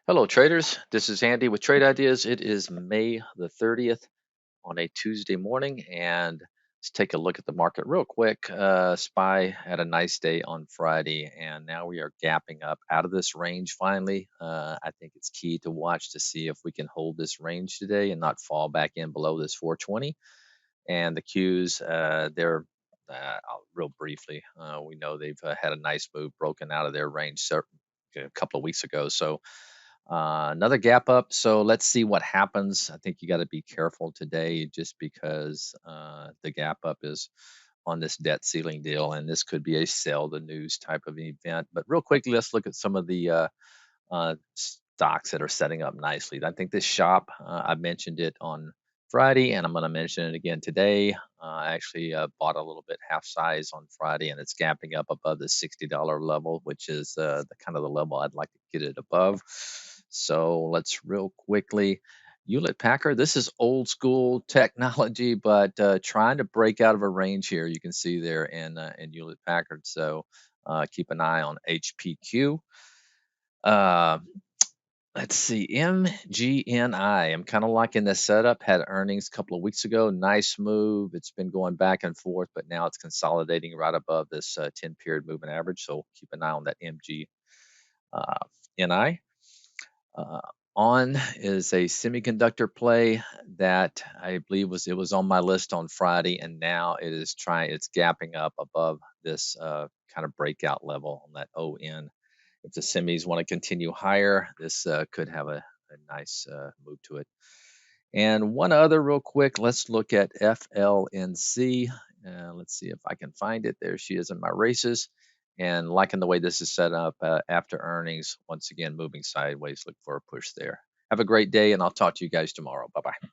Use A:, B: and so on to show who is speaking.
A: Hello, traders. This is Andy with Trade Ideas. It is May the 30th on a Tuesday morning, and let's take a look at the market real quick. SPY had a nice day on Friday, and now we are gapping up out of this range finally. I think it's key to watch to see if we can hold this range today and not fall back in below this 420. And the Qs, real briefly, we know they've had a nice move broken out of their range a couple of weeks ago. So another gap up. So let's see what happens. I think you got to be careful today just because the gap up is on this debt ceiling deal, and this could be a sell the news type of event. But real quickly, let's look at some of the stocks that are setting up nicely. I think this shop, I mentioned it on Friday, and I'm going to mention it again today. I actually bought a little bit half size on Friday, and it's gapping up above the $60 level, which is the kind of the level I'd like to get it above. So let's real quickly. Hewlett Packard, this is old school technology, but trying to break out of a range here. You can see there in Hewlett Packard. So keep an eye on HPQ. Uh, Let's see, MGNI. I'm kind of liking this setup. Had earnings a couple of weeks ago. Nice move. It's been going back and forth, but now it's consolidating right above this 10 period moving average. So keep an eye on that MGNI. Uh, On is a semiconductor play that I believe was on my list on Friday, and now it's gapping up above this kind of breakout level on that ON. If the semis want to continue higher, this could have a nice move to it. And one other real quick, let's look at FLNC. Let's see if I can find it. There she is in my races. And liking the way this is set up after earnings, once again moving sideways, look for a push there. Have a great day, and I'll talk to you guys tomorrow. Bye bye.